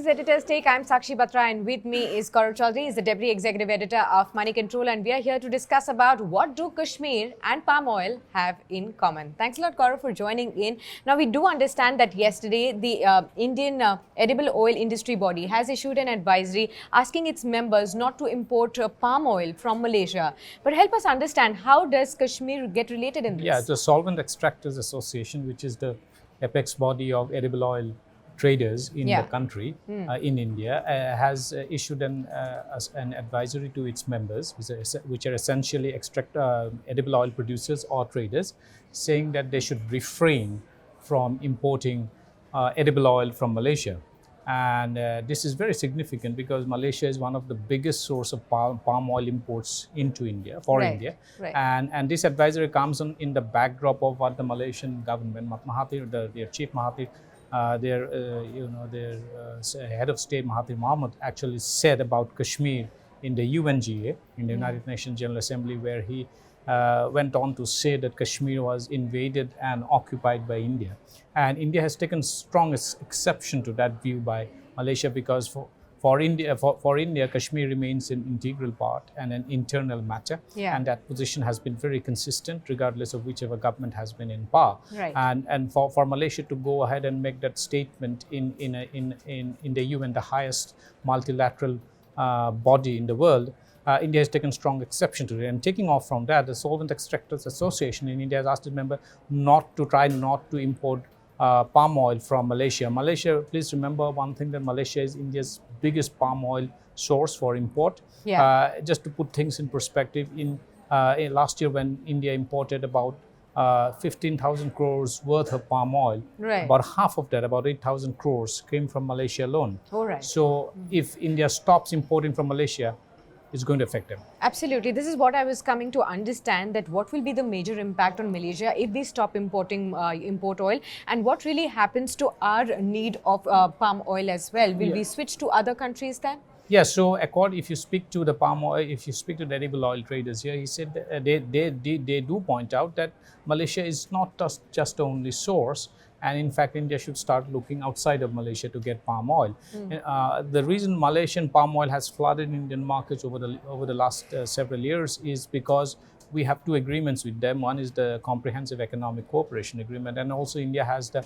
Editor's Take. I'm Sakshi Batra, and with me is Gaurav Chaudhary. He's the Deputy Executive Editor of Money Control, and we are here to discuss about what do Kashmir and palm oil have in common. Thanks a lot, Gaurav, for joining in. Now, we do understand that yesterday the Indian Edible Oil Industry Body has issued an advisory asking its members not to import palm oil from Malaysia. But help us understand, how does Kashmir get related in this? Yeah, the Solvent Extractors Association, which is the apex body of edible oil traders in the country, in India, has issued an advisory to its members, which are essentially edible oil producers or traders, saying that they should refrain from importing edible oil from Malaysia. And this is very significant because Malaysia is one of the biggest source of palm oil imports into India, India. Right. And this advisory comes in the backdrop of what the Malaysian government, Mahathir, their chief Mahathir, their head of state Mahathir Mohamad actually said about Kashmir in the UNGA, in the United Nations General Assembly, where he went on to say that Kashmir was invaded and occupied by India. And India has taken strongest exception to that view by Malaysia, because for India, Kashmir remains an integral part and an internal matter, and that position has been very consistent regardless of whichever government has been in power. Right. And for Malaysia to go ahead and make that statement in the UN, the highest multilateral body in the world, India has taken strong exception to it. And taking off from that, the Solvent Extractors Association in India has asked its member not to import palm oil from Malaysia. Malaysia, please remember one thing, that Malaysia is India's biggest palm oil source for import. Just to put things in perspective, in last year when India imported about 15,000 crores worth of palm oil, about half of that, about 8,000 crores, came from Malaysia alone. So if India stops importing from Malaysia, it's going to affect them. Absolutely. This is what I was coming to understand, that what will be the major impact on Malaysia if they stop importing import oil, and what really happens to our need of palm oil as well. Will we switch to other countries then? Yeah, so if you speak to the palm oil, if you speak to the edible oil traders here, he said that they do point out that Malaysia is not just the only source, and in fact India should start looking outside of Malaysia to get palm oil. The reason Malaysian palm oil has flooded Indian markets over the last several years is because we have two agreements with them. One is the Comprehensive Economic Cooperation Agreement, and also India has the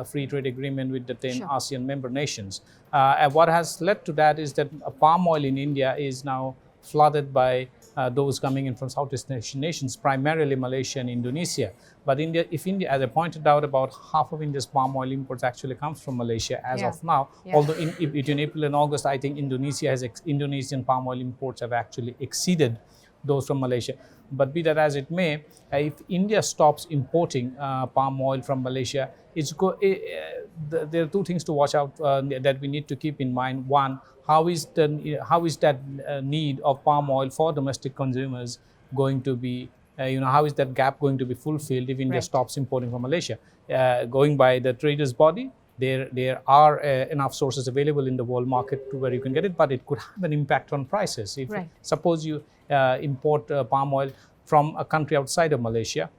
free trade agreement with the 10 ASEAN member nations. And what has led to that is that palm oil in India is now flooded by those coming in from Southeast Asian nations, primarily Malaysia and Indonesia. But if India, as I pointed out, about half of India's palm oil imports actually comes from Malaysia as of now. Although between April and August, I think Indonesian palm oil imports have actually exceeded those from Malaysia. But be that as it may, if India stops importing palm oil from Malaysia, there are two things to watch out that we need to keep in mind. One, how is that need of palm oil for domestic consumers going to be, how is that gap going to be fulfilled if India stops importing from Malaysia? Going by the traders' body, there are enough sources available in the world market to where you can get it, but it could have an impact on prices. If suppose you import palm oil from a country outside of Malaysia,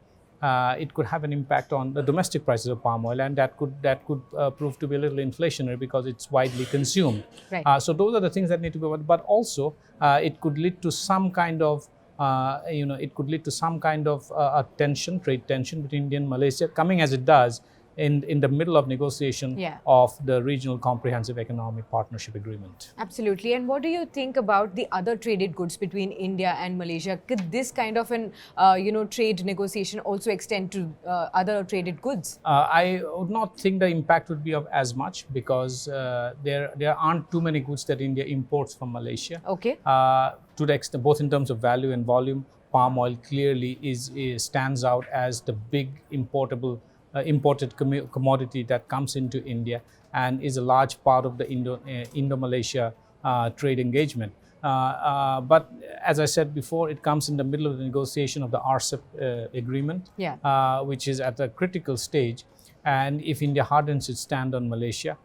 it could have an impact on the domestic prices of palm oil, and that could prove to be a little inflationary because it's widely consumed. So those are the things that need to be avoided. But also, it could lead to some kind of tension, trade tension between India and Malaysia, coming as it does in the middle of negotiation of the Regional Comprehensive Economic Partnership Agreement. Absolutely. And what do you think about the other traded goods between India and Malaysia? Could this kind of an trade negotiation also extend to other traded goods? I would not think the impact would be of as much, because there aren't too many goods that India imports from Malaysia. To the extent, both in terms of value and volume, palm oil clearly stands out as the big imported commodity that comes into India and is a large part of the Indo-Malaysia trade engagement. But as I said before, it comes in the middle of the negotiation of the RCEP agreement, which is at a critical stage. And if India hardens its stand on Malaysia,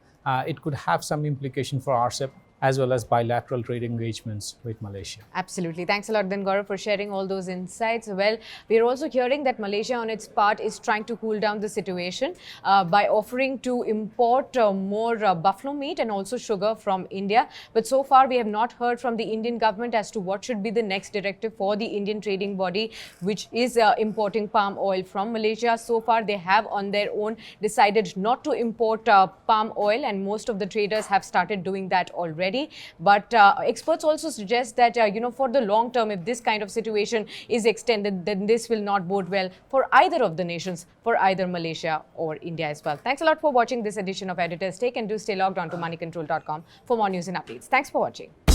it could have some implication for RCEP as well as bilateral trade engagements with Malaysia. Absolutely. Thanks a lot, then, Gaurav, for sharing all those insights. Well, we are also hearing that Malaysia, on its part, is trying to cool down the situation by offering to import more buffalo meat and also sugar from India. But so far, we have not heard from the Indian government as to what should be the next directive for the Indian trading body, which is importing palm oil from Malaysia. So far, they have on their own decided not to import palm oil, and most of the traders have started doing that already. But experts also suggest that, for the long term, if this kind of situation is extended, then this will not bode well for either of the nations, for either Malaysia or India as well. Thanks a lot for watching this edition of Editor's Take, and do stay logged on to moneycontrol.com for more news and updates. Thanks for watching.